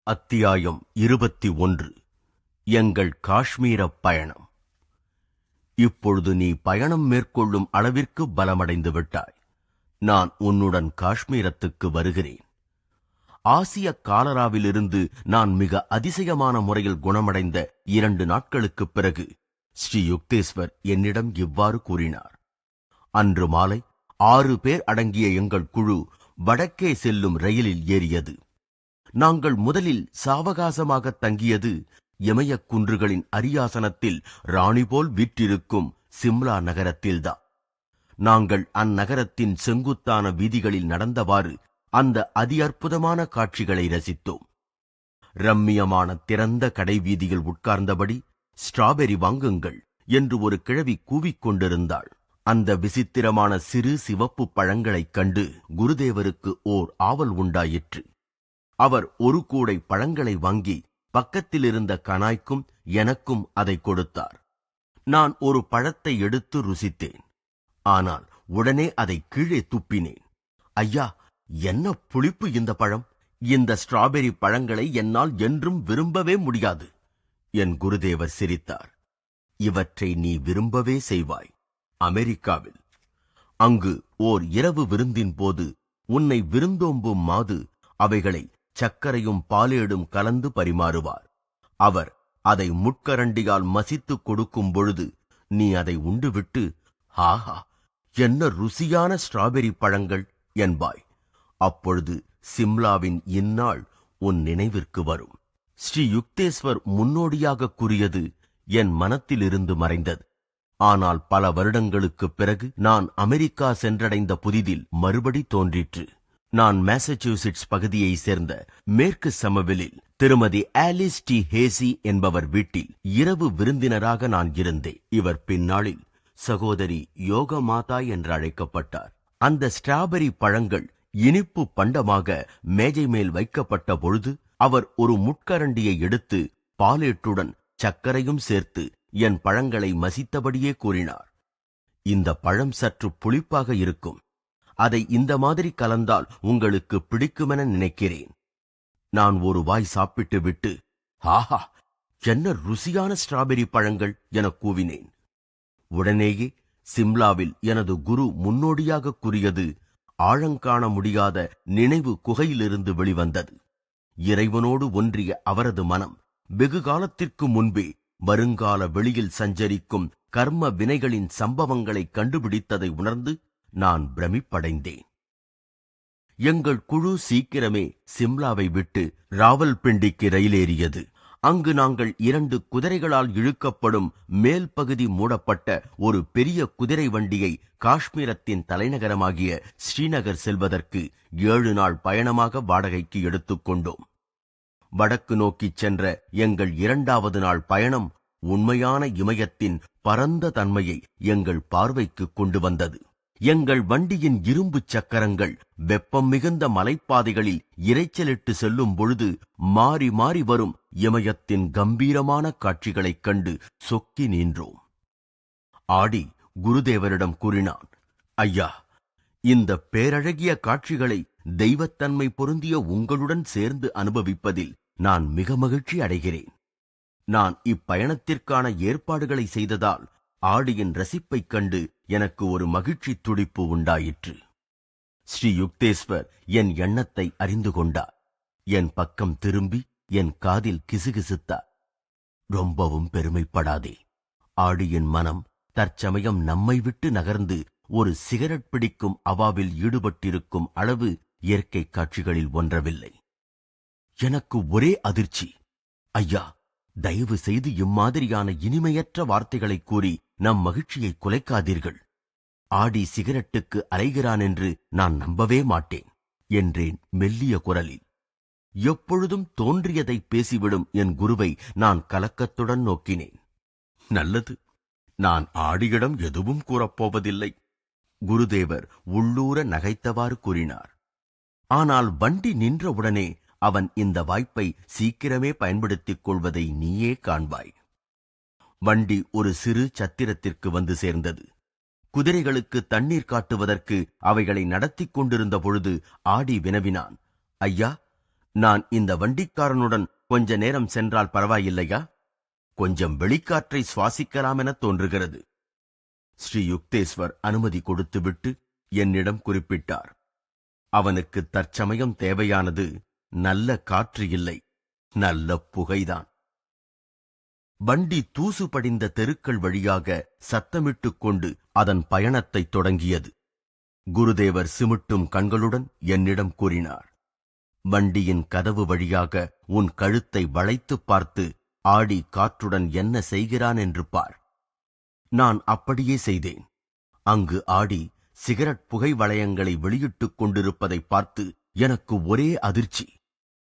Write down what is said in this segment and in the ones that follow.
அத்தியாயம் 21. எங்கள் காஷ்மீர பயணம். இப்பொழுது நீ பயணம் மேற்கொள்ளும் அளவிற்கு பலமடைந்து விட்டாய். நான் உன்னுடன் காஷ்மீரத்துக்கு வருகிறேன். ஆசிய காலராவிலிருந்து நான் மிக அதிசயமான முறையில் குணமடைந்த 2 நாட்களுக்குப் பிறகு ஸ்ரீ யுக்தேஸ்வர் என்னிடம் இவ்வாறு கூறினார். அன்று மாலை 6 பேர் அடங்கிய எங்கள் குழு வடக்கே செல்லும் ரயிலில் ஏறியது. நாங்கள் முதலில் சாவகாசமாக தங்கியது இமயக் குன்றுகளின் அரியாசனத்தில் ராணி போல் வீற்றிருக்கும் சிம்லா நகரத்தில்தான். நாங்கள் அந்நகரத்தின் செங்குத்தான வீதிகளில் நடந்தவாறு அந்த அற்புதமான காட்சிகளை ரசித்தோம். ரம்மியமான திறந்த கடை வீதியில் உட்கார்ந்தபடி ஸ்ட்ராபெரி வாங்குங்கள் என்று ஒரு கிழவி கூவிக்கொண்டிருந்தாள். அந்த விசித்திரமான சிறு சிவப்பு பழங்களைக் கண்டு குருதேவருக்கு ஓர் ஆவல் உண்டாயிற்று. அவர் ஒரு கூடை பழங்களை வாங்கி பக்கத்தில் இருந்த கனாய்க்கும் எனக்கும் அதை கொடுத்தார். நான் ஒரு பழத்தை எடுத்து ருசித்தேன். ஆனால் உடனே அதை கீழே துப்பினேன். ஐயா, என்ன புளிப்பு இந்த பழம்! இந்த ஸ்ட்ராபெரி பழங்களை என்னால் என்றும் விரும்பவே முடியாது. என் குருதேவர் சிரித்தார். இவற்றை நீ விரும்பவே செய்வாய். அமெரிக்காவில் அங்கு ஓர் இரவு விருந்தின் போது உன்னை விருந்தோம்பும் மாது அவைகளை சர்க்கரையும் பாலேடும் கலந்து பரிமாறுவார். அவர் அதை முட்கரண்டியால் மசித்துக் கொடுக்கும் பொழுது நீ அதை உண்டுவிட்டு, ஆஹா, என்ன ருசியான ஸ்ட்ராபெரி பழங்கள் என்பாய். அப்பொழுது சிம்லாவின் இந்நாள் உன் நினைவிற்கு வரும். ஸ்ரீ யுக்தேஸ்வர் முன்னோடியாக கூறியது என் மனத்திலிருந்து மறைந்தது. ஆனால் பல வருடங்களுக்குப் பிறகு நான் அமெரிக்கா சென்றடைந்த புதிதில் மறுபடி தோன்றிற்று. நான் மாசச்சூசிட்ஸ் பகுதியைச் சேர்ந்த மேற்கு சமவெளியில் திருமதி ஆலிஸ் டி ஹேசி என்பவர் வீட்டில் இரவு விருந்தினராக நான் இருந்தேன். இவர் பின்னாளில் சகோதரி யோக மாதா என்று அழைக்கப்பட்டார். அந்த ஸ்ட்ராபெரி பழங்கள் இனிப்பு பண்டமாக மேஜை மேல் வைக்கப்பட்ட பொழுது அவர் ஒரு முட்கரண்டியை எடுத்து பாலேட்டுடன் சர்க்கரையும் சேர்த்து என் பழங்களை மசித்தபடியே கூறினார். இந்த பழம் சற்று புளிப்பாக இருக்கும். அதை இந்த மாதிரி கலந்தால் உங்களுக்கு பிடிக்குமென நினைக்கிறேன். நான் ஒரு வாய் சாப்பிட்டு விட்டு, ஆஹா, என்ன ருசியான ஸ்ட்ராபெரி பழங்கள் என கூவினேன். உடனேயே சிம்லாவில் எனது குரு முன்னோடியாக கூறியது ஆழங்காண முடியாத நினைவு குகையிலிருந்து வெளிவந்தது. இறைவனோடு ஒன்றிய அவரது மனம் வெகு காலத்திற்கு முன்பே வருங்கால வெளியில் சஞ்சரிக்கும் கர்ம வினைகளின் சம்பவங்களை கண்டுபிடித்ததை உணர்ந்து நான் பிரமிப்படைந்தேன். எங்கள் குழு சீக்கிரமே சிம்லாவை விட்டு ராவல்பிண்டிக்கு ரயிலேறியது. அங்கு நாங்கள் 2 குதிரைகளால் இழுக்கப்படும் மேல் பகுதி மூடப்பட்ட ஒரு பெரிய குதிரை வண்டியை காஷ்மீரத்தின் தலைநகரமாகிய ஸ்ரீநகர் செல்வதற்கு 7 நாள் பயணமாக வாடகைக்கு எடுத்துக்கொண்டோம். வடக்கு நோக்கிச் சென்ற எங்கள் 2வது நாள் பயணம் உண்மையான இமயத்தின் பரந்த தன்மையை எங்கள் பார்வைக்கு கொண்டு வந்தது. எங்கள் வண்டியின் இரும்பு சக்கரங்கள் வெப்பம் மிகுந்த மலைப்பாதைகளில் இரைச்சலிட்டு செல்லும் பொழுது மாறி மாறி வரும் இமயத்தின் கம்பீரமான காட்சிகளைக் கண்டு சொக்கி நின்றோம். ஆடி குருதேவரிடம் கூறினான், ஐயா, இந்த பேரழகிய காட்சிகளை தெய்வத்தன்மை பொருந்திய உங்களுடன் சேர்ந்து அனுபவிப்பதில் நான் மிக மகிழ்ச்சி அடைகிறேன். நான் இப்பயணத்திற்கான ஏற்பாடுகளை செய்ததால் ஆடியின் ரசிப்பைக் கண்டு எனக்கு ஒரு மகிழ்ச்சி துடிப்பு உண்டாயிற்று. ஸ்ரீ யுக்தேஸ்வர் என் எண்ணத்தை அறிந்து கொண்டார். என் பக்கம் திரும்பி என் காதில் கிசுகிசுத்தார். ரொம்பவும் பெருமைப்படாதே. ஆடியின் மனம் தற்சமயம் நம்மை விட்டு நகர்ந்து ஒரு சிகரெட் பிடிக்கும் அவாவில் ஈடுபட்டிருக்கும் அளவு இயற்கை காட்சிகளில் ஒன்றவில்லை. எனக்கு ஒரே அதிர்ச்சி. ஐயா, தயவு செய்து இம்மாதிரியான இனிமையற்ற வார்த்தைகளை கூறி நம் மகிழ்ச்சியை குலைக்காதீர்கள். ஆடி சிகரெட்டுக்கு அலைகிறான் என்று நான் நம்பவே மாட்டேன் என்றேன் மெல்லிய குரலில். எப்பொழுதும் தோன்றியதை பேசிவிடும் என் குருவை நான் கலக்கத்துடன் நோக்கினேன். நல்லது, நான் ஆடியிடம் எதுவும் கூறப்போவதில்லை. குருதேவர் உள்ளூர நகைத்தவாறு கூறினார். ஆனால் வண்டி நின்றவுடனே அவன் இந்த வாய்ப்பை சீக்கிரமே பயன்படுத்திக் கொள்வதை நீயே காண்பாய். வண்டி ஒரு சிறு சத்திரத்திற்கு வந்து சேர்ந்தது. குதிரைகளுக்கு தண்ணீர் காட்டுவதற்கு அவைகளை நடத்திக் கொண்டிருந்த பொழுது ஆடி வினவினான், ஐயா, நான் இந்த வண்டிக்காரனுடன் கொஞ்ச நேரம் சென்றால் பரவாயில்லையா? கொஞ்சம் வெளிக்காற்றை சுவாசிக்கலாம் என தோன்றுகிறது. ஸ்ரீ யுக்தேஸ்வர் அனுமதி கொடுத்துவிட்டு என்னிடம் குறிப்பிட்டார். அவனுக்கு தற்சமயம் தேவையானது நல்ல காற்று இல்லை, நல்ல புகைதான். வண்டி தூசு படிந்த தெருக்கள் வழியாக சத்தமிட்டுக் கொண்டு அதன் பயணத்தை தொடங்கியது. குருதேவர் சிமிட்டும் கண்களுடன் என்னிடம் கூறினார், வண்டியின் கதவு வழியாக உன் கழுத்தை வளைத்துப் பார்த்து ஆடி காற்றுடன் என்ன செய்கிறான் என்று பார். நான் அப்படியே செய்தேன். அங்கு ஆடி சிகரெட் புகை வளையங்களை வெளியிட்டுக் கொண்டிருப்பதை பார்த்து எனக்கு ஒரே அதிர்ச்சி.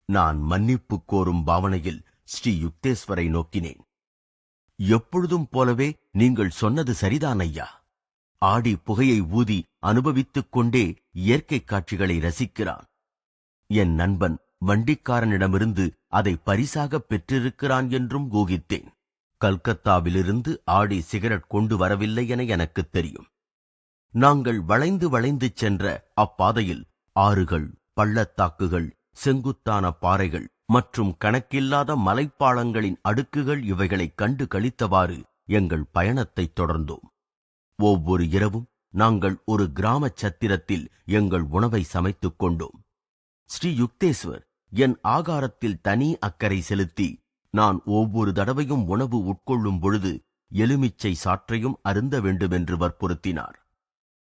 நான் மன்னிப்பு கோரும் பாவனையில் ஸ்ரீ யுக்தேஸ்வரை நோக்கினேன். எப்பொழுதும் போலவே நீங்கள் சொன்னது சரிதான் ஐயா. ஆடி புகையை ஊதி அனுபவித்துக் கொண்டே இயற்கை காட்சிகளை ரசிக்கிறான். என் நண்பன் வண்டிக்காரனிடமிருந்து அதை பரிசாக பெற்றிருக்கிறான் என்றும் ஊகித்தேன். கல்கத்தாவிலிருந்து ஆடி சிகரெட் கொண்டு வரவில்லை என எனக்குத் தெரியும். நாங்கள் வளைந்து வளைந்து சென்ற அப்பாதையில் ஆறுகள், பள்ளத்தாக்குகள், செங்குத்தான பாறைகள் மற்றும் கணக்கில்லாத மலைப்பாளங்களின் அடுக்குகள் இவைகளை கண்டு களித்தவாறு எங்கள் பயணத்தை தொடர்ந்தோம். ஒவ்வொரு இரவும் நாங்கள் ஒரு கிராம சத்திரத்தில் எங்கள் உணவை சமைத்துக் கொண்டோம். ஸ்ரீ யுக்தேஸ்வர் என் ஆகாரத்தில் தனி அக்கறை செலுத்தி நான் ஒவ்வொரு தடவையும் உணவு உட்கொள்ளும் பொழுது எலுமிச்சை சாற்றையும் அருந்த வேண்டுமென்று வற்புறுத்தினார்.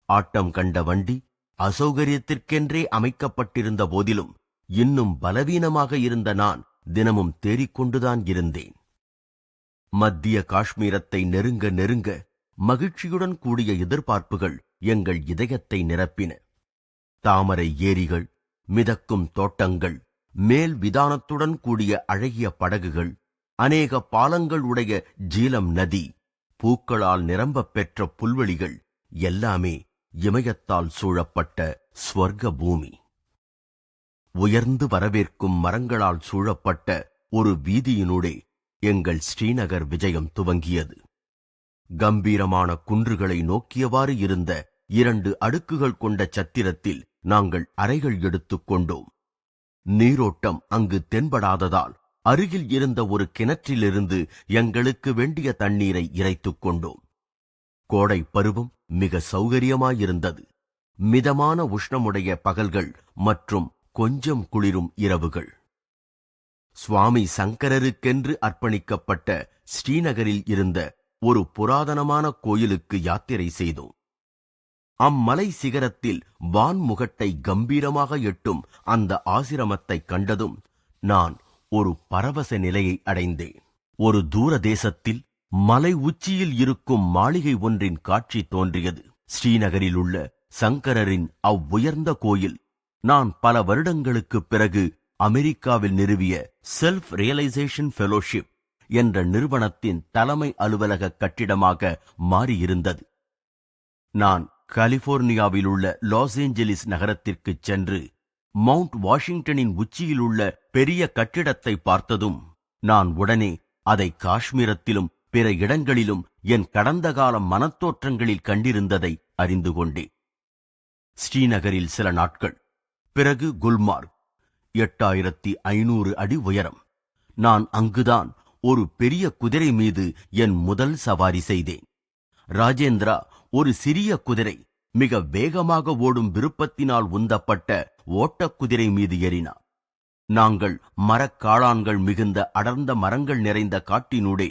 ஆட்டம் கண்ட வண்டி அசௌகரியத்திற்கென்றே அமைக்கப்பட்டிருந்த போதிலும் இன்னும் பலவீனமாக இருந்த நான் தினமும் தேறிக்கொண்டுதான் இருந்தேன். மத்திய காஷ்மீரத்தை நெருங்க நெருங்க மகிழ்ச்சியுடன் கூடிய எதிர்பார்ப்புகள் எங்கள் இதயத்தை நிரப்பின. தாமரை ஏரிகள், மிதக்கும் தோட்டங்கள், மேல் விதானத்துடன் கூடிய அழகிய படகுகள், அநேக பாலங்கள் உடைய ஜீலம் நதி, பூக்களால் நிரம்பப் பெற்ற புல்வெளிகள் எல்லாமே இமயத்தால் சூழப்பட்ட ஸ்வர்க்க பூமி. உயர்ந்து வரவேற்கும் மரங்களால் சூழப்பட்ட ஒரு வீதியினூடே எங்கள் ஸ்ரீநகர் விஜயம் துவங்கியது. கம்பீரமான குன்றுகளை நோக்கியவாறு இருந்த 2 அடுக்குகள் கொண்ட சத்திரத்தில் நாங்கள் அறைகள் எடுத்துக் கொண்டோம். நீரோட்டம் அங்கு தென்படாததால் அருகில் இருந்த ஒரு கிணற்றிலிருந்து எங்களுக்கு வேண்டிய தண்ணீரை இறைத்துக் கொண்டோம். கோடை பருவம் மிக சௌகரியமாயிருந்தது. மிதமான உஷ்ணமுடைய பகல்கள் மற்றும் கொஞ்சம் குளிரும் இரவுகள். சுவாமி சங்கரருக்கென்று அர்ப்பணிக்கப்பட்ட ஸ்ரீநகரில் இருந்த ஒரு புராதனமான கோயிலுக்கு யாத்திரை செய்தோம். அம்மலை சிகரத்தில் வான்முகட்டை கம்பீரமாக எட்டும் அந்த ஆசிரமத்தைக் கண்டதும் நான் ஒரு பரவச நிலையை அடைந்தேன். ஒரு தூர தேசத்தில் மலை உச்சியில் இருக்கும் மாளிகை ஒன்றின் காட்சி தோன்றியது. ஸ்ரீநகரில் உள்ள சங்கரரின் அவ்வுயர்ந்த கோயில் நான் பல வருடங்களுக்குப் பிறகு அமெரிக்காவில் நிறுவிய செல்ஃப் ரியலைசேஷன் ஃபெலோஷிப் என்ற நிறுவனத்தின் தலைமை அலுவலக கட்டிடமாக மாறியிருந்தது. நான் கலிபோர்னியாவில் உள்ள லாஸ் ஏஞ்சலிஸ் நகரத்திற்குச் சென்று மவுண்ட் வாஷிங்டனின் உச்சியில் உள்ள பெரிய கட்டிடத்தை பார்த்ததும் நான் உடனே அதை காஷ்மீரத்திலும் பிற இடங்களிலும் என் கடந்த கால மனத்தோற்றங்களில் கண்டிருந்ததை அறிந்து கொண்டேன். ஸ்ரீநகரில் சில நாட்கள், பிறகு குல்மார்க், 8500 அடி உயரம். நான் அங்குதான் ஒரு பெரிய குதிரை மீது என் முதல் சவாரி செய்தேன். ராஜேந்திரா ஒரு சிறிய குதிரை மிக வேகமாக ஓடும் விருப்பத்தினால் உந்தப்பட்ட ஓட்டக்குதிரை மீது ஏறினார். நாங்கள் மரக்காளான்கள் மிகுந்த அடர்ந்த மரங்கள் நிறைந்த காட்டினூடே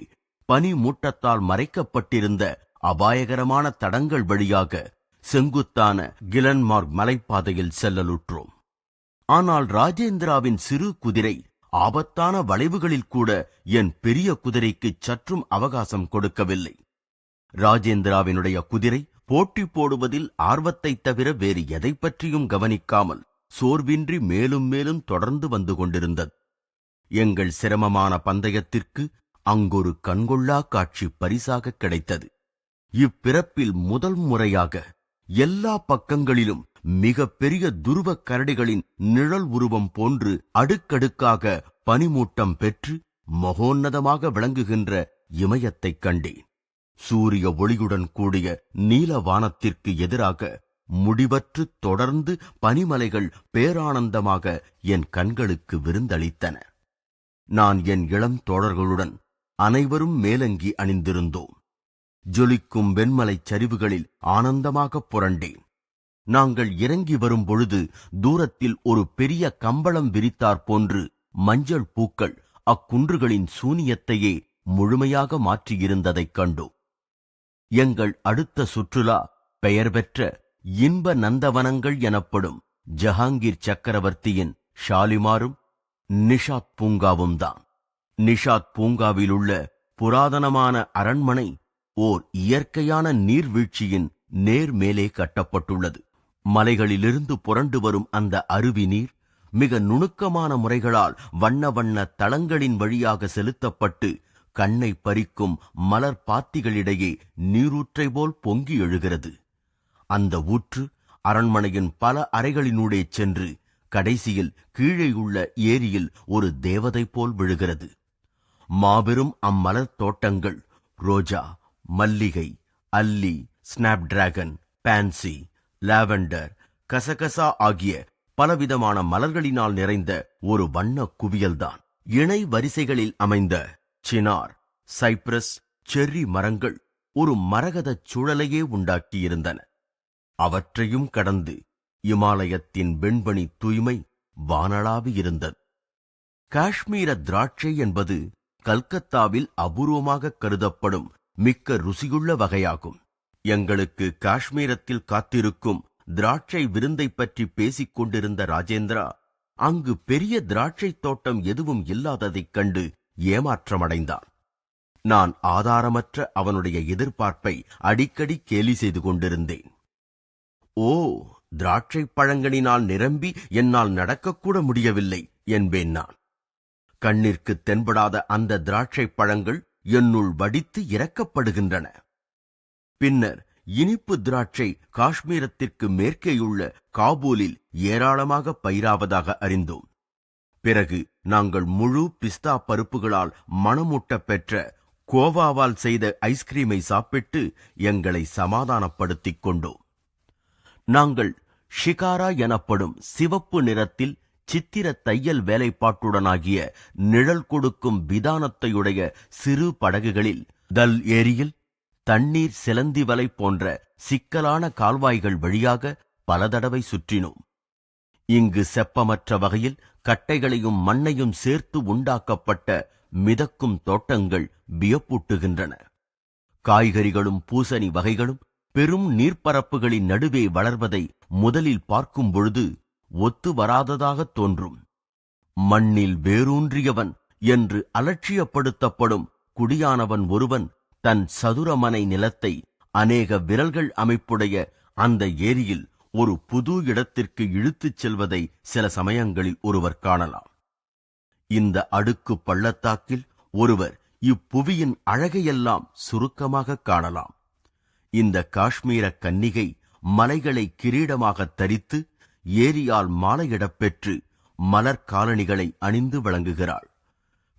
பனி மூட்டத்தால் மறைக்கப்பட்டிருந்த அபாயகரமான தடங்கள் வழியாக செங்குத்தான கிலன்மார்க் மலைப்பாதையில் செல்லலுற்றோம். ஆனால் ராஜேந்திராவின் சிறு குதிரை ஆபத்தான வளைவுகளில் கூட என் பெரிய குதிரைக்கு சற்றும் அவகாசம் கொடுக்கவில்லை. ராஜேந்திராவினுடைய குதிரை போட்டி போடுவதில் ஆர்வத்தைத் தவிர வேறு எதை பற்றியும் கவனிக்காமல் சோர்வின்றி மேலும் மேலும் தொடர்ந்து வந்து கொண்டிருந்தது. எங்கள் சிரமமான பந்தயத்திற்கு அங்கொரு கண்கொள்ளா காட்சி பரிசாக கிடைத்தது. இப்பிறப்பில் முதல் முறையாக எல்லா பக்கங்களிலும் மிக பெரிய துருவக் கரடிகளின் நிழல் உருவம் போன்று அடுக்கடுக்காக பனிமூட்டம் பெற்று மகோன்னதமாக விளங்குகின்ற இமயத்தைக் கண்டேன். சூரிய ஒளியுடன் கூடிய நீல வானத்திற்கு எதிராக முடிவற்று தொடர்ந்து பனிமலைகள் பேரானந்தமாக என் கண்களுக்கு விருந்தளித்தன. நான் என் இளம் தோழர்களுடன் அனைவரும் மேலங்கி அணிந்திருந்தோம். ஜொலிக்கும் வெண்மலைச் சரிவுகளில் ஆனந்தமாக புரண்டேன். நாங்கள் இறங்கி வரும் பொழுது தூரத்தில் ஒரு பெரிய கம்பளம் விரித்தாற் போன்று மஞ்சள் பூக்கள் அக்குன்றுகளின் சூனியத்தையே முழுமையாக மாற்றியிருந்ததைக் கண்டோம். எங்கள் அடுத்த சுற்றுலா பெயர் பெற்ற இன்ப நந்தவனங்கள் எனப்படும் ஜஹாங்கீர் சக்கரவர்த்தியின் ஷாலிமாரும் நிஷாத் பூங்காவும் தான். நிஷாத் பூங்காவிலுள்ள புராதனமான அரண்மனை ஓர் இயற்கையான நீர்வீழ்ச்சியின் நேர் மேலே கட்டப்பட்டுள்ளது. மலைகளிலிருந்து புரண்டு வரும் அந்த அருவி நீர் மிக நுணுக்கமான முறைகளால் வண்ண வண்ண தளங்களின் வழியாக செலுத்தப்பட்டு கண்ணை பறிக்கும் மலர் பாத்திகளிடையே நீரூற்றை போல் பொங்கி எழுகிறது. அந்த ஊற்று அரண்மனையின் பல அறைகளினூடே சென்று கடைசியில் கீழே உள்ள ஏரியில் ஒரு தேவதை போல் விழுகிறது. மாபெரும் அம்மலர் தோட்டங்கள் ரோஜா, மல்லிகை, அல்லி, ஸ்னாப் டிராகன், பான்சி, லாவெண்டர், கசகசா ஆகிய பலவிதமான மலர்களினால் நிறைந்த ஒரு வண்ண குவியல்தான். இணை வரிசைகளில் அமைந்த சினார், சைப்ரஸ், செர்ரி மரங்கள் ஒரு மரகதச் சுழலையே உண்டாக்கியிருந்தன. அவற்றையும் கடந்து இமாலயத்தின் வெண்பனி தூய்மை வானளாவி இருந்தது. காஷ்மீர திராட்சை என்பது கல்கத்தாவில் அபூர்வமாக கருதப்படும் மிக்க ருசியுள்ள வகையாகும். எங்களுக்கு காஷ்மீரத்தில் காத்திருக்கும் திராட்சை விருந்தை பற்றி பேசிக் கொண்டிருந்த ராஜேந்திரா அங்கு பெரிய திராட்சை தோட்டம் எதுவும் இல்லாததைக் கண்டு ஏமாற்றமடைந்தான். நான் ஆதாரமற்ற அவனுடைய எதிர்பார்ப்பை அடிக்கடி கேலி செய்து கொண்டிருந்தேன். ஓ, திராட்சை பழங்களினால் நிரம்பி என்னால் நடக்கக்கூட முடியவில்லை என்பேன் நான். கண்ணிற்கு தென்படாத அந்த திராட்சை பழங்கள் என்னுள் வடித்து இறக்கப்படுகின்றன. பின்னர் இனிப்பு திராட்சை காஷ்மீரத்திற்கு மேற்கேயுள்ள காபூலில் ஏராளமாக பயிராவதாக அறிந்தோம். பிறகு நாங்கள் முழு பிஸ்தா பருப்புகளால் மணமூட்ட பெற்ற கோவாவால் செய்த ஐஸ்கிரீமை சாப்பிட்டு எங்களை சமாதானப்படுத்திக் கொண்டோம். நாங்கள் ஷிகாரா எனப்படும் சிவப்பு நிறத்தில் சித்திர தையல் வேலைப்பாட்டுடனாகிய நிழல் கொடுக்கும் விதானத்தையுடைய சிறு படகுகளில் தல் ஏரியில் தண்ணீர் சிலந்தி வலை போன்ற சிக்கலான கால்வாய்கள் வழியாக பல தடவை சுற்றினோம். இங்கு செப்பமற்ற வகையில் கட்டைகளையும் மண்ணையும் சேர்த்து உண்டாக்கப்பட்ட மிதக்கும் தோட்டங்கள் வியப்பூட்டுகின்றன. காய்கறிகளும் பூசணி வகைகளும் பெரும் நீர்ப்பரப்புகளின் நடுவே வளர்வதை முதலில் பார்க்கும் பொழுது ஒத்து வராததாக தோன்றும். மண்ணில் வேரூன்றியவன் என்று அலட்சியப்படுத்தப்படும் குடியானவன் ஒருவன் தன் சதுரமனை நிலத்தை அநேக விரல்கள் அமைப்புடைய அந்த ஏரியில் ஒரு புது இடத்திற்கு இழுத்துச் செல்வதை சில சமயங்களில் ஒருவர் காணலாம். இந்த அடுக்கு பள்ளத்தாக்கில் ஒருவர் இப்புவியின் அழகையெல்லாம் சுருக்கமாக காணலாம். இந்த காஷ்மீர கன்னிகை மலைகளை கிரீடமாக தரித்து ஏரியால் மாலையிடப் பெற்று மலர் காலணிகளை அணிந்து விளங்குகிறாள்.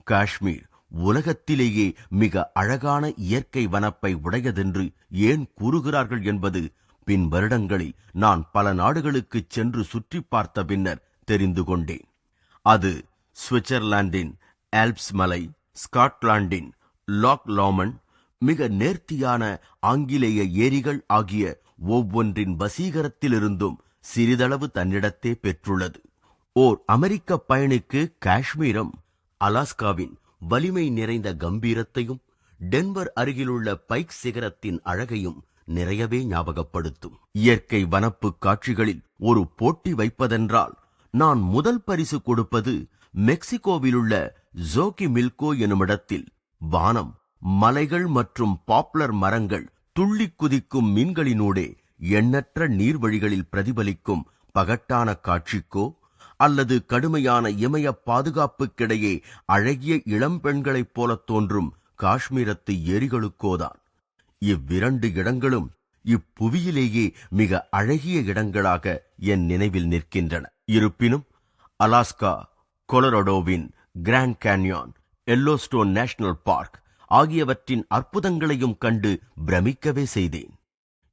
காஷ்மீர் உலகத்திலேயே மிக அழகான இயற்கை வனப்பை உடையதென்று ஏன் கூறுகிறார்கள் என்பது பின் வருடங்களில் நான் பல நாடுகளுக்குச் சென்று சுற்றி பார்த்த பின்னர் தெரிந்து கொண்டேன். அது சுவிட்சர்லாந்தின் ஆல்ப்ஸ் மலை, ஸ்காட்லாந்தின் லாக் லாமன், மிக நேர்த்தியான ஆங்கிலேய ஏரிகள் ஆகிய ஒவ்வொன்றின் வசீகரத்திலிருந்தும் சிறிதளவு தன்னிடத்தே பெற்றுள்ளது. ஓர் அமெரிக்க பயணிக்கு காஷ்மீரம் அலாஸ்காவின் வலிமை நிறைந்த கம்பீரத்தையும் டென்வர் அருகிலுள்ள பைக் சிகரத்தின் அழகையும் நிறையவே ஞாபகப்படுத்தும். இயற்கை வனப்பு காட்சிகளில் ஒரு போட்டி வைப்பதென்றால் நான் முதல் பரிசு கொடுப்பது மெக்சிகோவிலுள்ள ஜோகிமில்கோ எனுமிடத்தில் வானம், மலைகள் மற்றும் பாப்புலர் மரங்கள், துள்ளி குதிக்கும் மீன்களினூடே எண்ணற்ற நீர்வழிகளில் பிரதிபலிக்கும் பகட்டான காட்சிக்கோ அல்லது கடுமையான இமய பாதுகாப்புக்கிடையே அழகிய இளம்பெண்களைப் போல தோன்றும் காஷ்மீரத்து ஏரிகளுக்கோதான். இவ்விரண்டு இடங்களும் இப்புவியிலேயே மிக அழகிய இடங்களாக என் நினைவில் நிற்கின்றன. இருப்பினும் அலாஸ்கா, கொலராடோவின் Grand Canyon, Yellowstone National Park ஆகியவற்றின் அற்புதங்களையும் கண்டு பிரமிக்கவே செய்தேன்.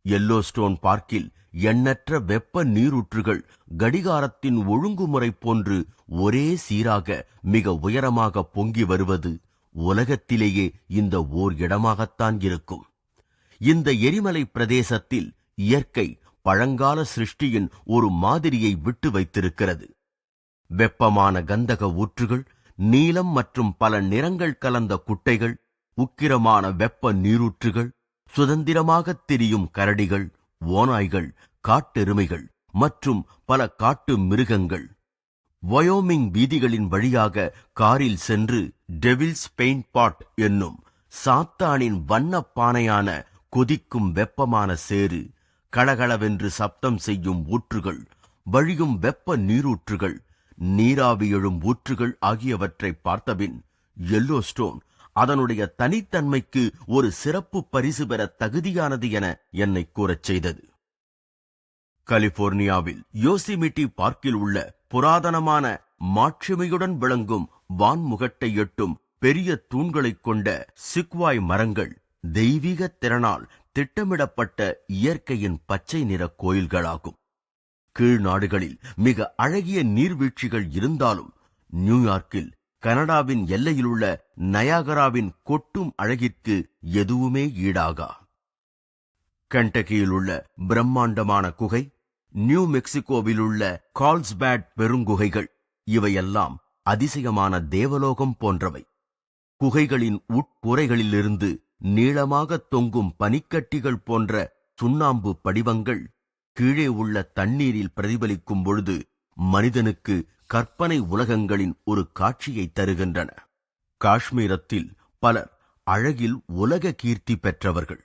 எல்லோஸ்டோன் பார்க்கில் எண்ணற்ற வெப்ப நீரூற்றுகள் கடிகாரத்தின் ஒழுங்குமுறை போன்று ஒரே சீராக மிக உயரமாக பொங்கி வருவது உலகத்திலேயே இந்த ஓர் இடமாகத்தான் இருக்கும். இந்த எரிமலை பிரதேசத்தில் இயற்கை பழங்கால சிருஷ்டியின் ஒரு மாதிரியை விட்டு வைத்திருக்கிறது. வெப்பமான கந்தக ஊற்றுகள், நீலம் மற்றும் பல நிறங்கள் கலந்த குட்டைகள், உக்கிரமான வெப்ப நீரூற்றுகள், சுதந்திரமாக திரியும் கரடிகள், ஓநாய்கள், காட்டெருமைகள் மற்றும் பல காட்டு மிருகங்கள். வயோமிங் வீதிகளின் வழியாக காரில் சென்று டெவில்ஸ் பெயிண்ட் பாட் என்னும் சாத்தானின் வண்ணப்பானையான கொதிக்கும் வெப்பமான சேறு, களகளவென்று சப்தம் செய்யும் ஊற்றுகள், வழியும் வெப்ப நீரூற்றுகள், நீராவி எழும் ஊற்றுகள் ஆகியவற்றை பார்த்தபின் எல்லோஸ்டோன் அதனுடைய தனித்தன்மைக்கு ஒரு சிறப்பு பரிசு பெற தகுதியானது என என்னை கூறச் செய்தது. கலிபோர்னியாவில் யோசிமிட்டி பார்க்கில் உள்ள புராதனமான மாட்சிமையுடன் விளங்கும் வான்முகட்டை எட்டும் பெரிய தூண்களைக் கொண்ட சிக்வாய் மரங்கள் தெய்வீக திறனால் திட்டமிடப்பட்ட இயற்கையின் பச்சை நிற கோயில்களாகும். கீழ் நாடுகளில் மிக அழகிய நீர்வீழ்ச்சிகள் இருந்தாலும் நியூயார்க்கில் கனடாவின் எல்லையிலுள்ள நயாகராவின் கொட்டும் அழகிற்கு எதுவுமே ஈடாகா. கென்டக்கியில் உள்ள பிரம்மாண்டமான குகை, நியூ மெக்சிகோவில் உள்ள கால்ஸ்பேட் பெருங்குகைகள் இவையெல்லாம் அதிசயமான தேவலோகம் போன்றவை. குகைகளின் உட்கூரைகளிலிருந்து நீளமாக தொங்கும் பனிக்கட்டிகள் போன்ற சுண்ணாம்பு படிவங்கள் கீழே உள்ள தண்ணீரில் பிரதிபலிக்கும் பொழுது மனிதனுக்கு கற்பனை உலகங்களின் ஒரு காட்சியை தருகின்றன. காஷ்மீரத்தில் பலர் அழகில் உலக கீர்த்தி பெற்றவர்கள்.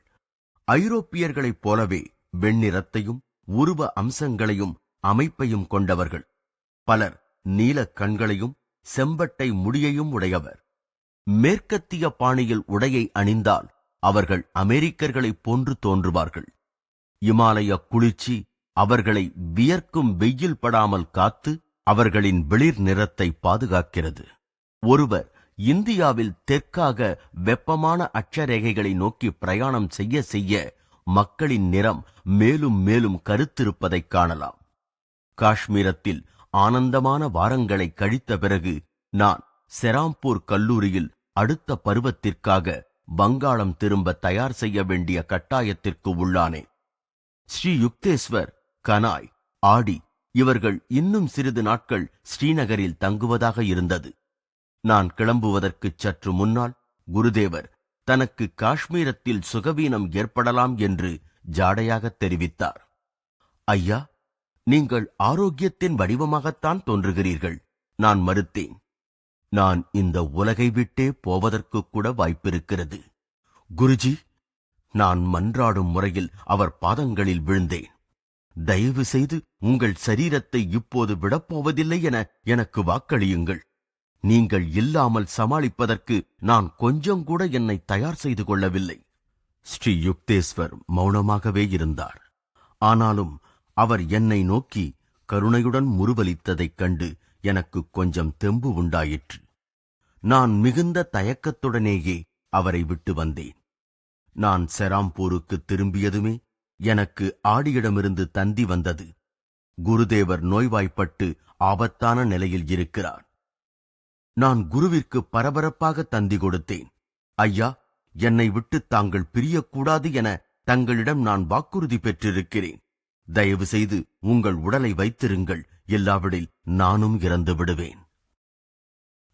ஐரோப்பியர்களைப் போலவே வெண்ணிறத்தையும் உருவ அம்சங்களையும் அமைப்பையும் கொண்டவர்கள். பலர் நீலக் கண்களையும் செம்பட்டை முடியையும் உடையவர். மேற்கத்திய பாணியில் உடையை அணிந்தால் அவர்கள் அமெரிக்கர்களைப் போன்று தோன்றுவார்கள். இமாலய குளிர்ச்சி அவர்களை வியர்க்கும் வெயில் படாமல் காத்து அவர்களின் வெளிர் நிறத்தை பாதுகாக்கிறது. ஒருவர் இந்தியாவில் தெற்காக வெப்பமான அட்சரேகைகளை நோக்கி பிரயாணம் செய்ய செய்ய மக்களின் நிறம் மேலும் மேலும் கருத்திருப்பதைக் காணலாம். காஷ்மீரத்தில் ஆனந்தமான வாரங்களை கழித்த பிறகு நான் செராம்பூர் கல்லூரியில் அடுத்த பருவத்திற்காக வங்காளம் திரும்ப தயார் செய்ய வேண்டிய கட்டாயத்திற்கு உள்ளானேன். ஸ்ரீ யுக்தேஸ்வர், கனாய், ஆடி இவர்கள் இன்னும் சிறிது நாட்கள் ஸ்ரீநகரில் தங்குவதாக இருந்தது. நான் கிளம்புவதற்குச் சற்று முன்னால் குருதேவர் தனக்கு காஷ்மீரத்தில் சுகவீனம் ஏற்படலாம் என்று ஜாடையாக தெரிவித்தார். ஐயா, நீங்கள் ஆரோக்கியத்தின் வடிவமாகத்தான் தோன்றுகிறீர்கள். நான் மறுத்தேன். நான் இந்த உலகை விட்டே போவதற்கு கூட வாய்ப்பிருக்கிறது. குருஜி, நான் மன்றாடும் முறையில் அவர் பாதங்களில் விழுந்தேன். தயவு செய்து உங்கள் சரீரத்தை இப்போது விடப்போவதில்லை என எனக்கு வாக்களியுங்கள். நீங்கள் இல்லாமல் சமாளிப்பதற்கு நான் கொஞ்சம் கூட என்னை தயார் செய்து கொள்ளவில்லை. ஸ்ரீ யுக்தேஸ்வர் மௌனமாகவே இருந்தார். ஆனாலும் அவர் என்னை நோக்கி கருணையுடன் முறுவலித்ததைக் கண்டு எனக்கு கொஞ்சம் தெம்பு உண்டாயிற்று. நான் மிகுந்த தயக்கத்துடனேயே அவரை விட்டு வந்தேன். நான் செராம்பூருக்கு திரும்பியதுமே எனக்கு ஆடியிடமிருந்து தந்தி வந்தது. குருதேவர் நோய்வாய்ப்பட்டு ஆபத்தான நிலையில் இருக்கிறார். நான் குருவிற்கு பரபரப்பாக தந்தி கொடுத்தேன். ஐயா, என்னை விட்டு தாங்கள் பிரியக்கூடாது என தங்களிடம் நான் வாக்குறுதி பெற்றிருக்கிறேன். தயவு செய்து உங்கள் உடலை வைத்திருங்கள், இல்லாவிடில் நானும் இறந்து விடுவேன்.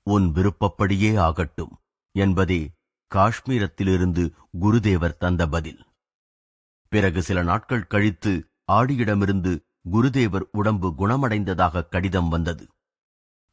உன் விருப்பப்படியே ஆகட்டும் என்பதே காஷ்மீரத்திலிருந்து குருதேவர் தந்த பதில். பிறகு சில நாட்கள் கழித்து ஆடியிடமிருந்து குருதேவர் உடம்பு குணமடைந்ததாக கடிதம் வந்தது.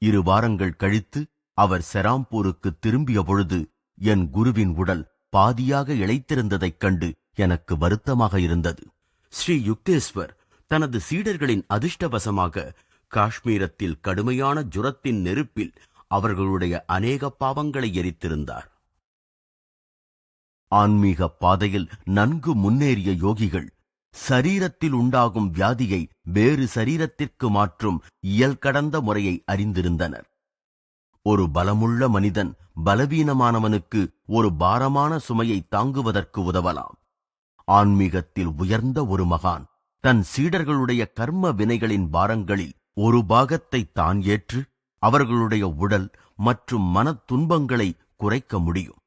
2 வாரங்கள் கழித்து அவர் செராம்பூருக்கு திரும்பிய பொழுது என் குருவின் உடல் பாதியாக இளைத்திருந்ததைக் கண்டு எனக்கு வருத்தமாக இருந்தது. ஸ்ரீ யுக்தேஸ்வர் தனது சீடர்களின் அதிர்ஷ்டவசமாக காஷ்மீரத்தில் கடுமையான ஜுரத்தின் நெருப்பில் அவர்களுடைய அநேக பாவங்களை எரித்திருந்தார். ஆன்மீக பாதையில் நன்கு முன்னேறிய யோகிகள் சரீரத்தில் உண்டாகும் வியாதியை வேறு சரீரத்திற்கு மாற்றும் இயல் கடந்த முறையை அறிந்திருந்தனர். ஒரு பலமுள்ள மனிதன் பலவீனமானவனுக்கு ஒரு பாரமான சுமையை தாங்குவதற்கு உதவலாம். ஆன்மீகத்தில் உயர்ந்த ஒரு மகான் தன் சீடர்களுடைய கர்ம வினைகளின் பாரங்களில் ஒரு பாகத்தை தான் ஏற்று அவர்களுடைய உடல் மற்றும் மனத் துன்பங்களை குறைக்க முடியும்.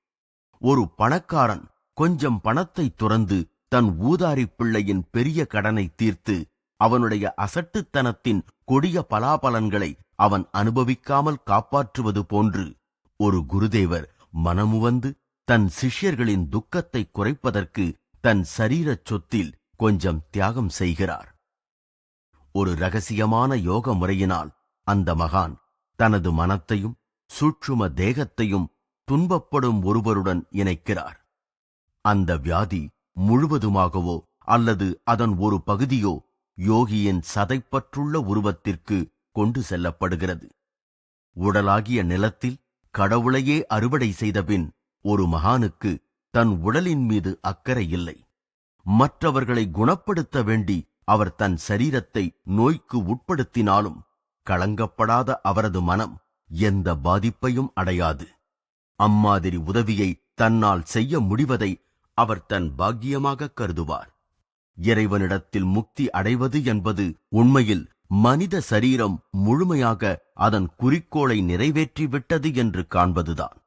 ஒரு பணக்காரன் கொஞ்சம் பணத்தை துறந்து தன் ஊதாரி பிள்ளையின் பெரிய கடனை தீர்த்து அவனுடைய அசட்டுத்தனத்தின் கொடிய பலாபலன்களை அவன் அனுபவிக்காமல் காப்பாற்றுவது போன்று ஒரு குருதேவர் மனமுவந்து தன் சிஷ்யர்களின் துக்கத்தை குறைப்பதற்கு தன் சரீரச் சொத்தில் கொஞ்சம் தியாகம் செய்கிறார். ஒரு ரகசியமான யோக முறையினால் அந்த மகான் தனது மனத்தையும் சூட்சும தேகத்தையும் துன்பப்படும் ஒருவருடன் இணைக்கிறார். அந்த வியாதி முழுவதுமாகவோ அல்லது அதன் ஒரு பகுதியோ யோகியின் சதைப்பற்றுள்ள உருவத்திற்கு கொண்டு செல்லப்படுகிறது. உடலாகிய நிலத்தில் கடவுளையே அறுவடை செய்தபின் ஒரு மகானுக்கு தன் உடலின் மீது அக்கறை இல்லை. மற்றவர்களை குணப்படுத்த வேண்டி அவர் தன் சரீரத்தை நோய்க்கு உட்படுத்தினாலும் களங்கப்படாத அவரது மனம் எந்த பாதிப்பையும் அடையாது. அம்மாதிரி உதவியை தன்னால் செய்ய முடிவதை அவர் தன் பாக்கியமாக கருதுவார். இறைவனிடத்தில் முக்தி அடைவது என்பது உண்மையில் மனித சரீரம் முழுமையாக அதன் குறிக்கோளை நிறைவேற்றிவிட்டது என்று காண்பதுதான்.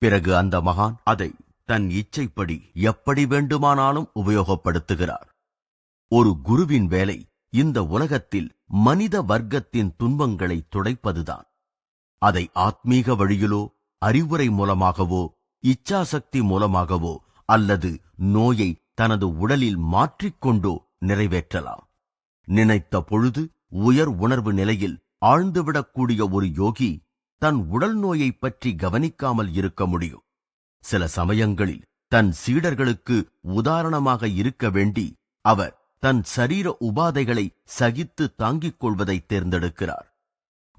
பிறகு அந்த மகான் அதை தன் இச்சைப்படி எப்படி வேண்டுமானாலும் உபயோகப்படுத்துகிறார். ஒரு குருவின் வேலை இந்த உலகத்தில் மனித வர்க்கத்தின் துன்பங்களை துடைப்பதுதான். அதை ஆத்மீக வழியிலோ அறிவுரை மூலமாகவோ இச்சாசக்தி மூலமாகவோ அல்லது நோயை தனது உடலில் மாற்றிக்கொண்டோ நிறைவேற்றலாம். நினைத்த பொழுது உயர் உணர்வு நிலையில் ஆழ்ந்துவிடக்கூடிய ஒரு யோகி தன் உடல் நோயை பற்றி கவனிக்காமல் இருக்க முடியும். சில சமயங்களில் தன் சீடர்களுக்கு உதாரணமாக இருக்க வேண்டி அவர் தன் சரீர உபாதைகளை சகித்து தாங்கிக் கொள்வதை தேர்ந்தெடுக்கிறார்.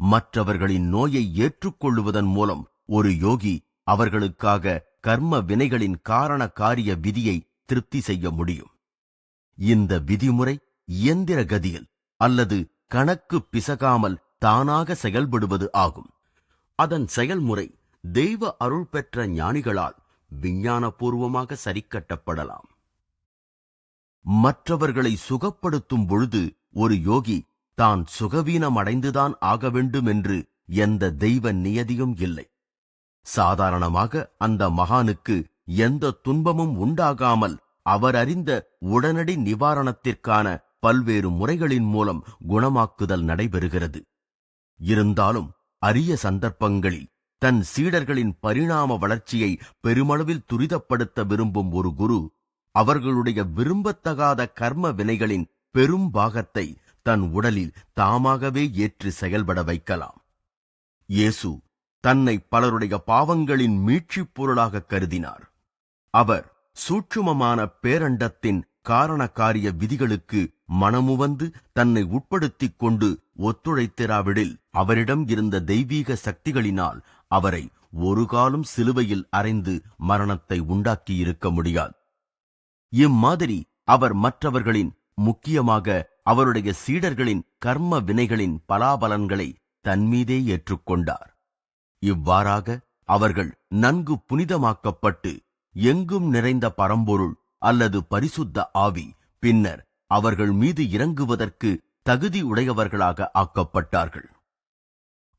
மற்றவர்களின் நோயை ஏற்றுக்கொள்ளுவதன் மூலம் ஒரு யோகி அவர்களுக்காக கர்ம வினைகளின் காரண காரிய விதியை திருப்தி செய்ய முடியும். இந்த விதிமுறை இயந்திர கதியில் அல்லது கணக்கு பிசகாமல் தானாக செயல்படுவது ஆகும். அதன் செயல்முறை தெய்வ அருள் பெற்ற ஞானிகளால் விஞ்ஞானபூர்வமாக சரிக்கட்டப்படலாம். மற்றவர்களை சுகப்படுத்தும் பொழுது ஒரு யோகி தான் சுகவீனமடைந்துதான் ஆக வேண்டும் என்று எந்த தெய்வ நியதியும் இல்லை. சாதாரணமாக அந்த மகானுக்கு எந்த துன்பமும் உண்டாகாமல் அவர் அறிந்த உடனடி நிவாரணத்திற்கான பல்வேறு முறைகளின் மூலம் குணமாக்குதல் நடைபெறுகிறது. இருந்தாலும் அரிய சந்தர்ப்பங்களில் தன் சீடர்களின் பரிணாம வளர்ச்சியை பெருமளவில் துரிதப்படுத்த விரும்பும் ஒரு குரு அவர்களுடைய விரும்பத்தகாத கர்ம வினைகளின் பெரும் பாகத்தை தன் உடலில் தாமாகவே ஏற்று செயல்பட வைக்கலாம். இயேசு தன்னை பலருடைய பாவங்களின் மீட்சிப் பொருளாக கருதினார். அவர் சூட்சுமமான பேரண்டத்தின் காரண காரிய விதிகளுக்கு மனமுவந்து தன்னை உட்படுத்திக் கொண்டு ஒத்துழைத்திராவிடில் அவரிடம் இருந்த தெய்வீக சக்திகளினால் அவரை ஒரு காலம் சிலுவையில் அறைந்து மரணத்தை உண்டாக்கியிருக்க முடியாது. இம்மாதிரி அவர் மற்றவர்களின், முக்கியமாக அவருடைய சீடர்களின் கர்ம வினைகளின் பலாபலன்களை தன்மீதே ஏற்றுக்கொண்டார். இவ்வாறாக அவர்கள் நன்கு புனிதமாக்கப்பட்டு எங்கும் நிறைந்த பரம்பொருள் அல்லது பரிசுத்த ஆவி பின்னர் அவர்கள் மீது இறங்குவதற்கு தகுதி உடையவர்களாக ஆக்கப்பட்டார்கள்.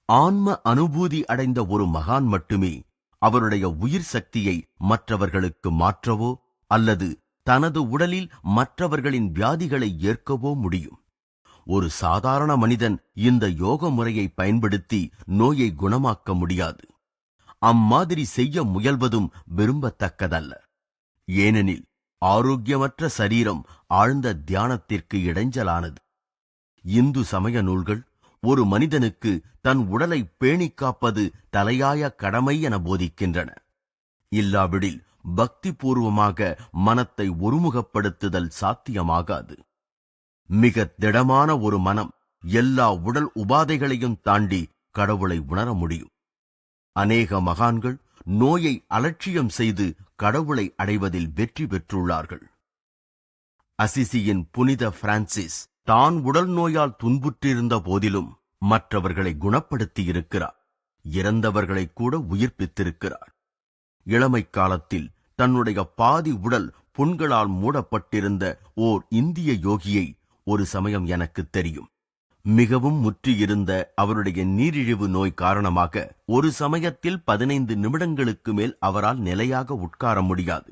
ஆன்ம அனுபூதி அடைந்த ஒரு மகான் மட்டுமே அவருடைய உயிர் சக்தியை மற்றவர்களுக்கு மாற்றவோ அல்லது தனது உடலில் மற்றவர்களின் வியாதிகளை ஏற்கவோ முடியும். ஒரு சாதாரண மனிதன் இந்த யோக முறையை பயன்படுத்தி நோயை குணமாக்க முடியாது. அம்மாதிரி செய்ய முயல்வதும் விரும்பத்தக்கதல்ல. ஏனெனில் ஆரோக்கியமற்ற சரீரம் ஆழ்ந்த தியானத்திற்கு இடைஞ்சலானது. இந்து சமய நூல்கள் ஒரு மனிதனுக்கு தன் உடலை பேணிக் காப்பது தலையாய கடமை என போதிக்கின்றன. இல்லாவிடில் பக்தி பூர்வமாக மனத்தை ஒருமுகப்படுத்துதல் சாத்தியமாகாது. மிக திடமான ஒரு மனம் எல்லா உடல் உபாதைகளையும் தாண்டி கடவுளை உணர முடியும். அநேக மகான்கள் நோயை அலட்சியம் செய்து கடவுளை அடைவதில் வெற்றி பெற்றுள்ளார்கள். அசிசியின் புனித பிரான்சிஸ் தான் உடல் நோயால் துன்புற்றிருந்த போதிலும் மற்றவர்களை குணப்படுத்தியிருக்கிறார். இறந்தவர்களை கூட உயிர்ப்பித்திருக்கிறார். இளமை காலத்தில் தன்னுடைய பாதி உடல் புண்களால் மூடப்பட்டிருந்த ஓர் இந்திய யோகியை ஒரு சமயம் எனக்கு தெரியும். மிகவும் முற்றியிருந்த அவருடைய நீரிழிவு நோய் காரணமாக ஒரு சமயத்தில் 15 நிமிடங்களுக்கு மேல் அவரால் நிலையாக உட்கார முடியாது.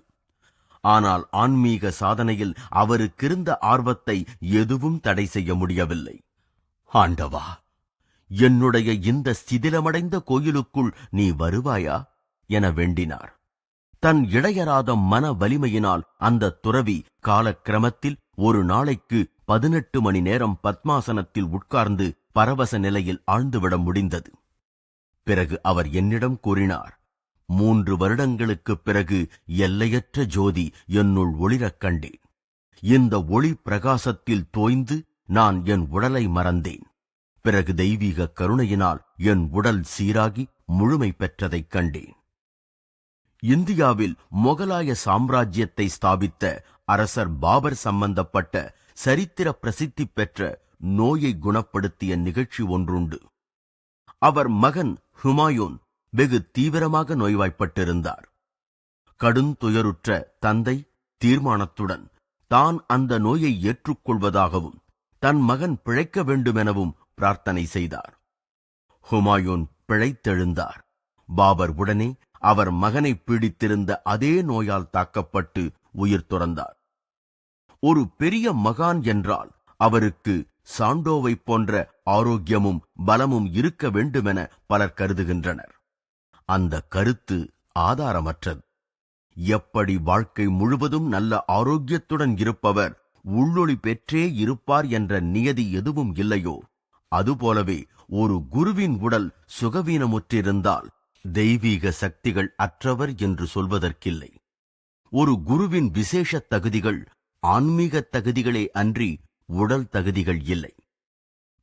ஆனால் ஆன்மீக சாதனையில் அவருக்கிருந்த ஆர்வத்தை எதுவும் தடை செய்ய முடியவில்லை. ஆண்டவா, என்னுடைய இந்த சிதிலமடைந்த கோயிலுக்குள் நீ வருவாயா என வேண்டினார். தன் இடையராத மன வலிமையினால் அந்த துறவி காலக்கிரமத்தில் ஒரு நாளைக்கு 18 மணி நேரம் பத்மாசனத்தில் உட்கார்ந்து பரவச நிலையில் ஆழ்ந்துவிட முடிந்தது. பிறகு அவர் என்னிடம் கூறினார், 3 வருடங்களுக்குப் பிறகு எல்லையற்ற ஜோதி என்னுள் ஒளிரக் கண்டேன். இந்த ஒளி பிரகாசத்தில் தோய்ந்து நான் என் உடலை மறந்தேன். பிறகு தெய்வீக கருணையினால் என் உடல் சீராகி முழுமை பெற்றதைக் கண்டேன். இந்தியாவில் மொகலாய சாம்ராஜ்யத்தை ஸ்தாபித்த அரசர் பாபர் சம்பந்தப்பட்ட சரித்திர பிரசித்தி பெற்ற நோயை குணப்படுத்திய நிகழ்ச்சி ஒன்றுண்டு. அவர் மகன் ஹுமாயூன் வெகு தீவிரமாக நோய்வாய்ப்பட்டிருந்தார். கடுந்துயருற்ற தந்தை தீர்மானத்துடன் தான் அந்த நோயை ஏற்றுக்கொள்வதாகவும் தன் மகன் பிழைக்க வேண்டுமெனவும் பிரார்த்தனை செய்தார். ஹுமாயூன் பிழைத்தெழுந்தார். பாபர் உடனே அவர் மகனை பீடித்திருந்த அதே நோயால் தாக்கப்பட்டு உயிர் துறந்தார். ஒரு பெரிய மகான் என்றால் அவருக்கு சாண்டோவை போன்ற ஆரோக்கியமும் பலமும் இருக்க வேண்டுமென பலர் கருதுகின்றனர். அந்த கருத்து ஆதாரமற்றது. எப்படி வாழ்க்கை முழுவதும் நல்ல ஆரோக்கியத்துடன் இருப்பவர் உள்ளொளி பெற்றே இருப்பார் என்ற நியதி எதுவும் இல்லையோ, அதுபோலவே ஒரு குருவின் உடல் சுகவீனமுற்றிருந்தால் தெய்வீக சக்திகள் அற்றவர் என்று சொல்வதற்கில்லை. ஒரு குருவின் விசேஷ தகுதிகள் ஆன்மீக தகுதிகளே அன்றி உடல் தகுதிகள் இல்லை.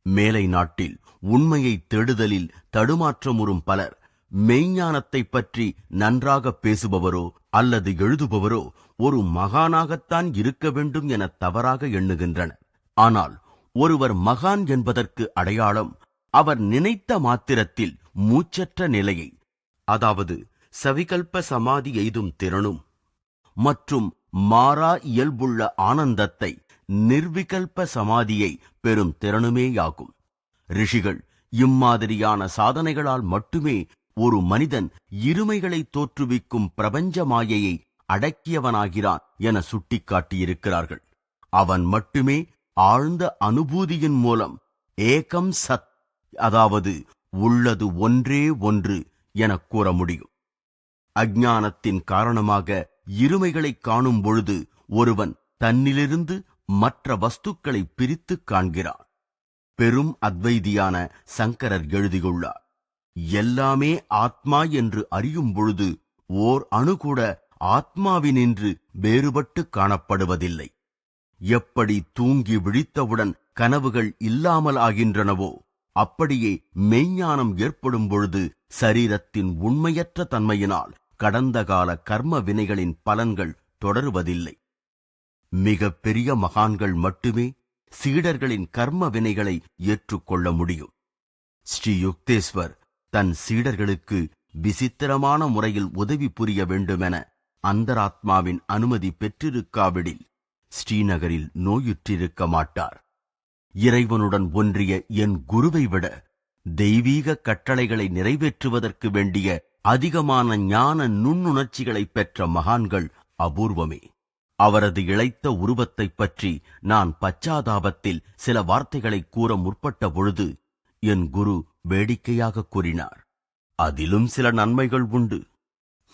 மேலை நாட்டில் உண்மையை தேடுதலில் தடுமாற்றமுறும் பலர் மெய்ஞானத்தைப் பற்றி நன்றாக பேசுபவரோ அல்லது எழுதுபவரோ ஒரு மகானாகத்தான் இருக்க வேண்டும் என தவறாக எண்ணுகின்றனர். ஆனால் ஒருவர் மகான் என்பதற்கு அடையாளம் அவர் நினைத்த மாத்திரத்தில் மூச்சற்ற நிலையை, அதாவது சவிகல்ப சமாதி எய்தும் திறனும் மற்றும் மாறா இயல்புள்ள ஆனந்தத்தை நிர்விகல்ப சமாதியை பெறும் திறனுமேயாகும். ரிஷிகள் இம்மாதிரியான சாதனைகளால் மட்டுமே ஒரு மனிதன் இருமைகளை தோற்றுவிக்கும் பிரபஞ்ச மாயையை அடக்கியவனாகிறான் என சுட்டிக்காட்டியிருக்கிறார்கள். அவன் மட்டுமே ஆழ்ந்த அனுபூதியின் மூலம் ஏகம் சத், அதாவது உள்ளது ஒன்றே ஒன்று எனக் கூற முடியும். அஞ்ஞானத்தின் காரணமாக இருமைகளை காணும் பொழுது ஒருவன் தன்னிலிருந்து மற்ற வஸ்துக்களை பிரித்துக் காண்கிறான். பெரும் அத்வைதியான சங்கரர் எழுதியுள்ளார், எல்லாமே ஆத்மா என்று அறியும் பொழுது ஓர் அணு கூட ஆத்மாவினின்று வேறுபட்டு காணப்படுவதில்லை. எப்படி தூங்கி விழித்தவுடன் கனவுகள் இல்லாமல் ஆகின்றனவோ, அப்படியே மெய்ஞானம் ஏற்படும் பொழுது சரீரத்தின் உண்மையற்ற தன்மையினால் கடந்த கால கர்ம வினைகளின் பலன்கள் தொடருவதில்லை. மிக பெரிய மகான்கள் மட்டுமே சீடர்களின் கர்ம வினைகளை ஏற்றுக்கொள்ள முடியும். ஸ்ரீ யுக்தேஸ்வர் தன் சீடர்களுக்கு விசித்திரமான முறையில் உதவி புரிய வேண்டுமென அந்தராத்மாவின் அனுமதி பெற்றிருக்காவிடில் ஸ்ரீநகரில் நோயுற்றிருக்க மாட்டார். இறைவனுடன் ஒன்றிய என் குருவை விட தெய்வீக கட்டளைகளை நிறைவேற்றுவதற்கு வேண்டிய அதிகமான ஞான நுண்ணுணர்ச்சிகளை பெற்ற மகான்கள் அபூர்வமே. அவரது இளைத்த உருவத்தைப் பற்றி நான் பச்சாதாபத்தில் சில வார்த்தைகளை கூற முற்பட்ட பொழுது என் குரு வேடிக்கையாக கூறினார், அதிலும் சில நன்மைகள் உண்டு.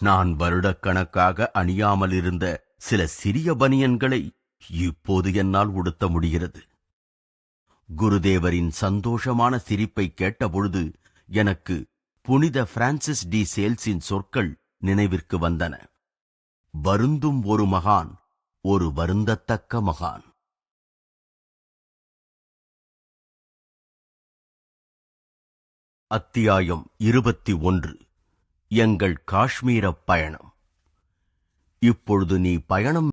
நான் வருடக்கணக்காக அணியாமல் இருந்த சில சிறிய பனியன்களை இப்போது என்னால் உடுத்த முடிகிறது. குருதேவரின் சந்தோஷமான சிரிப்பை கேட்டபொழுது எனக்கு புனித பிரான்சிஸ் டி சேல்ஸின் சொற்கள் நினைவிற்கு வந்தன. வருந்தும் ஒரு மகான் ஒரு வருந்தத்தக்க மகான். அத்தியாயம் 21. எங்கள் காஷ்மீர பயணம். இப்பொழுது நீ பயணம்